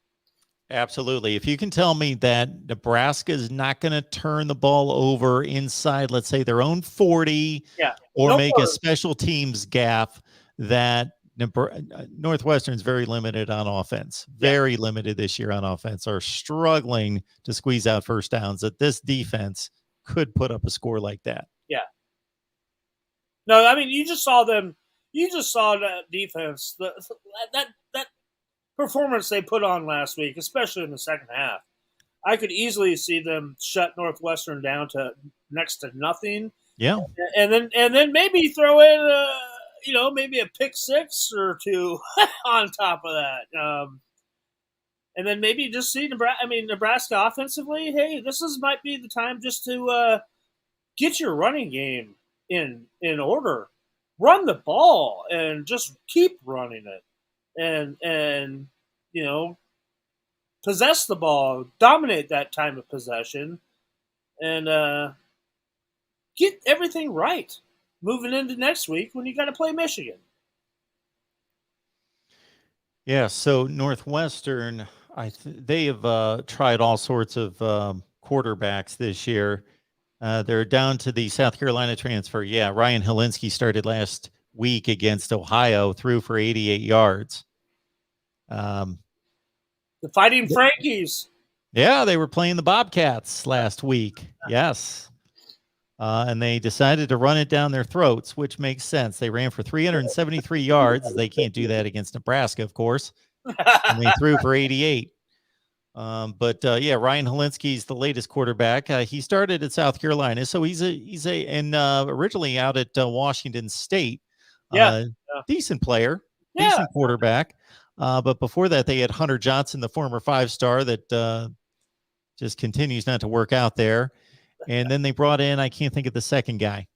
Absolutely. If you can tell me that Nebraska is not going to turn the ball over inside, let's say, their own 40, or make a special teams gaffe, that Northwestern's very limited on offense, very limited this year on offense, are struggling to squeeze out first downs, that this defense could put up a score like that. Yeah. No, I mean, you just saw them. You just saw that defense, that performance they put on last week, especially in the second half. I could easily see them shut Northwestern down to next to nothing. Yeah, and then maybe throw in maybe a pick 6 or 2 on top of that. And then maybe just see Nebraska offensively. Hey, might be the time just to get your running game in order. Run the ball and just keep running it. And possess the ball, dominate that time of possession, and get everything right moving into next week when you got to play Michigan. Yeah, so Northwestern, they have tried all sorts of quarterbacks this year. They're down to the South Carolina transfer. Yeah, Ryan Hilinski started last week against Ohio, threw for 88 yards. The Fighting Frankies. Yeah, they were playing the Bobcats last week. Yes. And they decided to run it down their throats, which makes sense. They ran for 373 yards. They can't do that against Nebraska, of course. And they threw for 88. Ryan Hilinski's the latest quarterback. He started at South Carolina, so he's originally out at Washington State. Decent player, decent quarterback. But before that, they had Hunter Johnson, the former 5-star that just continues not to work out there. And then they brought in, I can't think of the second guy,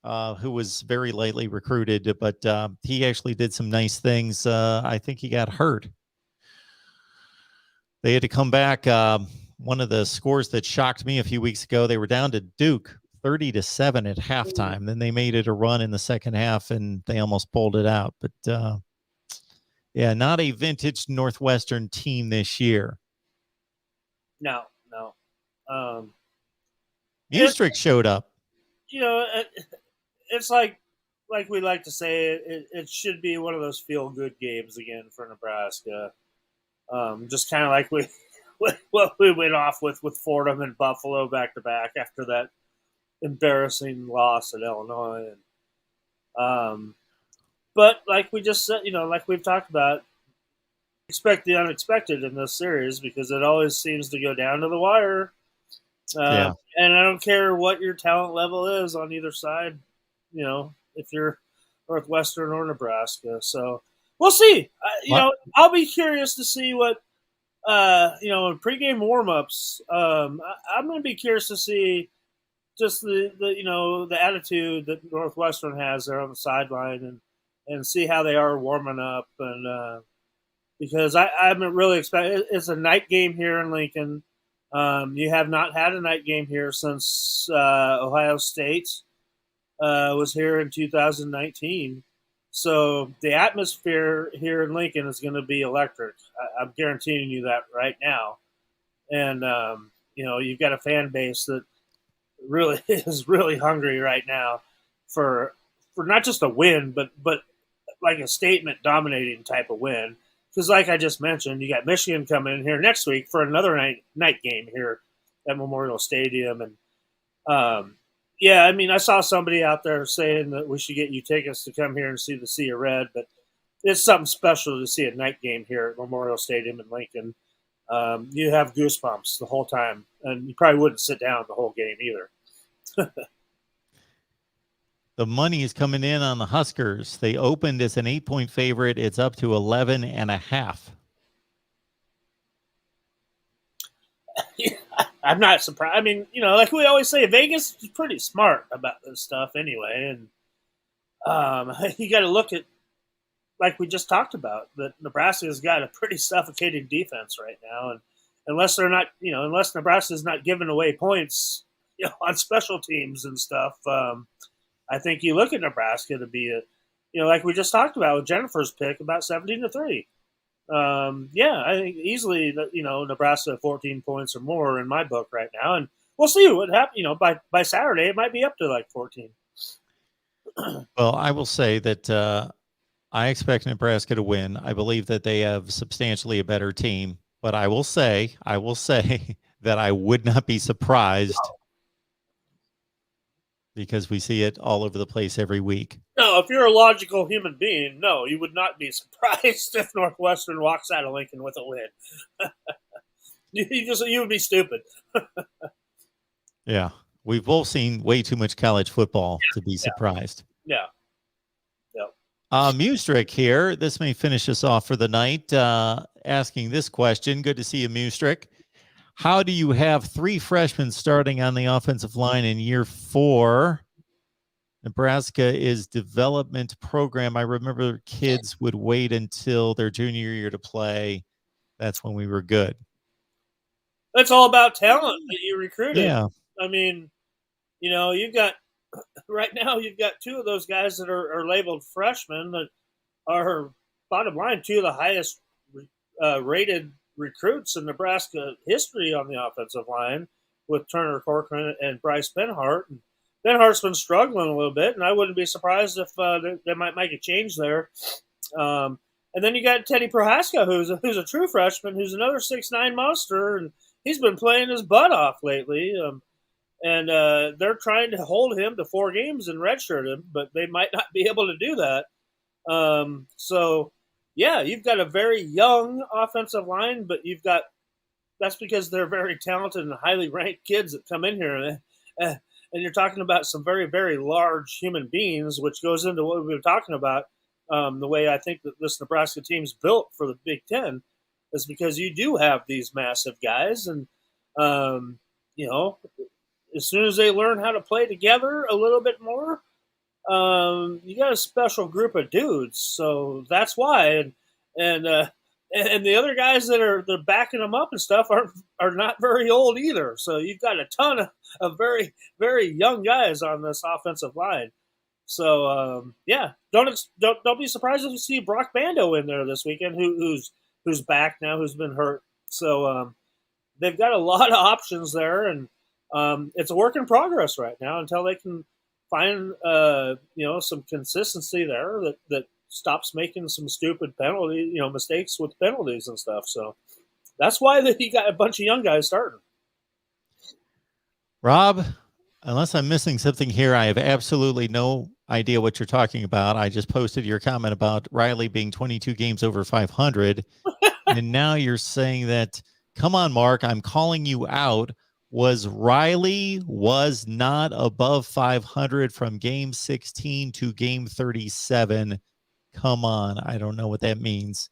who was very lightly recruited, but he actually did some nice things. I think he got hurt. They had to come back. One of the scores that shocked me a few weeks ago, they were down to Duke 30-7 at halftime. Then they made it a run in the second half, and they almost pulled it out. But not a vintage Northwestern team this year. No. now. Mustrick showed up. It's like we like to say, it should be one of those feel-good games again for Nebraska. Just kind of like what we went off with Fordham and Buffalo back-to-back after that embarrassing loss at Illinois. But like we just said, like we've talked about, expect the unexpected in this series because it always seems to go down to the wire. And I don't care what your talent level is on either side, if you're Northwestern or Nebraska. So we'll see. I'll be curious to see what, in pregame warmups. I'm going to be curious to see just the attitude that Northwestern has there on the sideline and see how they are warming up. And because I'm really expecting it's a night game here in Lincoln. You have not had a night game here since Ohio State was here in 2019. So the atmosphere here in Lincoln is going to be electric. I'm guaranteeing you that right now. And, you've got a fan base that really is really hungry right now for not just a win, but like a statement dominating type of win. Because like I just mentioned, you got Michigan coming in here next week for another night game here at Memorial Stadium. And, I saw somebody out there saying that we should get you tickets to come here and see the Sea of Red, but it's something special to see a night game here at Memorial Stadium in Lincoln. You have goosebumps the whole time, and you probably wouldn't sit down the whole game either. The money is coming in on the Huskers. They opened as an 8-point favorite. It's up to 11.5. I'm not surprised. I mean, like we always say, Vegas is pretty smart about this stuff anyway. And you got to look at, like we just talked about, that Nebraska's got a pretty suffocating defense right now. And unless Nebraska's not giving away points, on special teams and stuff, I think you look at Nebraska to be like we just talked about with Jennifer's pick, about 17-3. I think easily Nebraska 14 points or more in my book right now, and we'll see what happens. By Saturday it might be up to like 14. Well, I will say that I expect Nebraska to win. I believe that they have substantially a better team, but I will say that I would not be surprised. Because we see it all over the place every week. No, if you're a logical human being, no, you would not be surprised if Northwestern walks out of Lincoln with a win. You would be stupid. Yeah, we've both seen way too much college football to be surprised. Yeah. Mustrick here. This may finish us off for the night. Asking this question. Good to see you, Mustrick. How do you have 3 freshmen starting on the offensive line in year 4? Nebraska is development program. I remember kids would wait until their junior year to play. That's when we were good. It's all about talent that you recruited. Yeah. I mean, you've got right now, you've got 2 of those guys that are labeled freshmen that are, bottom line, 2 of the highest rated recruits in Nebraska history on the offensive line with Turner Corcoran and Bryce Benhart. And Benhart's been struggling a little bit, and I wouldn't be surprised if they might make a change there. And then you got Teddy Prohaska, who's a true freshman, who's another 6'9" monster, and he's been playing his butt off lately. And they're trying to hold him to 4 games and redshirt him, but they might not be able to do that. Yeah, you've got a very young offensive line, but that's because they're very talented and highly ranked kids that come in here. And you're talking about some very, very large human beings, which goes into what we've been talking about. The way I think that this Nebraska team's built for the Big Ten is because you do have these massive guys. And, as soon as they learn how to play together a little bit more, you got a special group of dudes, so that's why. And the other guys they're backing them up and stuff are not very old either. So you've got a ton of very, very young guys on this offensive line. So don't be surprised if you see Brock Bando in there this weekend, who's back now, who's been hurt. So they've got a lot of options there, and it's a work in progress right now until they can find some consistency there that stops making some stupid penalty mistakes with penalties and stuff. So that's why he got a bunch of young guys starting. Rob, unless I'm missing something here, I have absolutely no idea what you're talking about. I just posted your comment about Riley being 22 games over 500. And now you're saying that, come on, Mark, I'm calling you out. Riley was not above 500 from game 16 to game 37. Come on. I don't know what that means.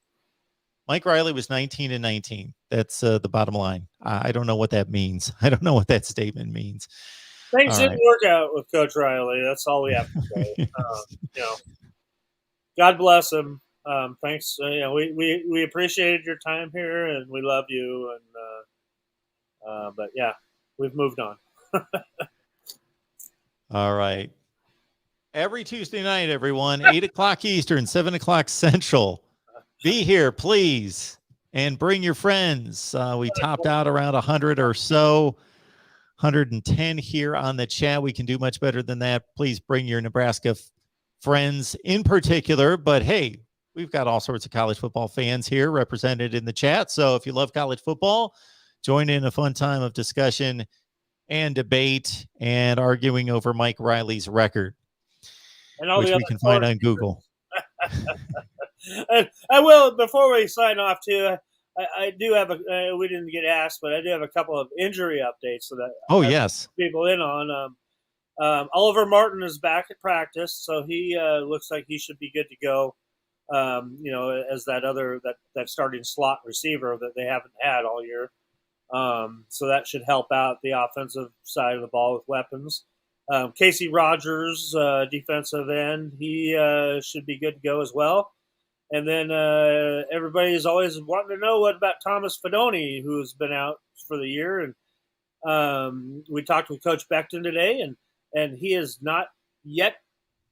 Mike Riley was 19-19. That's the bottom line. I don't know what that means. I don't know what that statement means. Things didn't work out with Coach Riley. That's all we have to say. God bless him. Thanks. We appreciated your time here, and we love you. And but yeah, we've moved on. All right. Every Tuesday night, everyone, 8 o'clock Eastern, 7 o'clock Central. Be here, please, and bring your friends. We topped out around 100 or so. 110 here on the chat. We can do much better than that. Please bring your Nebraska friends in particular. But hey, we've got all sorts of college football fans here represented in the chat. So if you love college football, join in a fun time of discussion and debate and arguing over Mike Riley's record, which we can find on Google. And I will, before we sign off too, I do have we didn't get asked, but I do have a couple of injury updates so that yes, people in on. Oliver Martin is back at practice, so he looks like he should be good to go. As that starting slot receiver that they haven't had all year. So that should help out the offensive side of the ball with weapons. Casey Rogers, defensive end, he should be good to go as well. And then everybody is always wanting to know what about Thomas Fidoni, who's been out for the year. And we talked with Coach Beckton today, and he is not yet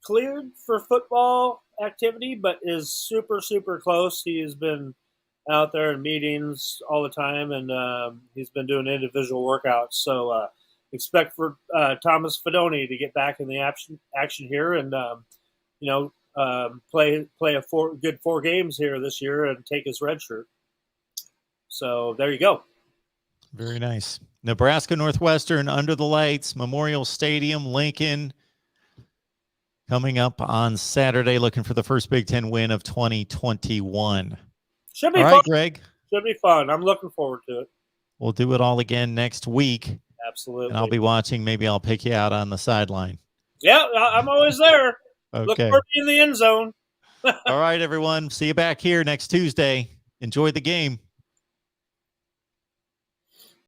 cleared for football activity, but is super, super close. He has been out there in meetings all the time, and he's been doing individual workouts. So expect for Thomas Fidoni to get back in the action here and, play a good 4 games here this year and take his red shirt. So there you go. Very nice. Nebraska Northwestern under the lights, Memorial Stadium, Lincoln, coming up on Saturday, looking for the first Big Ten win of 2021. Should be all fun. Right, Greg. Should be fun. I'm looking forward to it. We'll do it all again next week. Absolutely. And I'll be watching. Maybe I'll pick you out on the sideline. Yeah, I'm always there. Okay. Look for me in the end zone. All right, everyone. See you back here next Tuesday. Enjoy the game.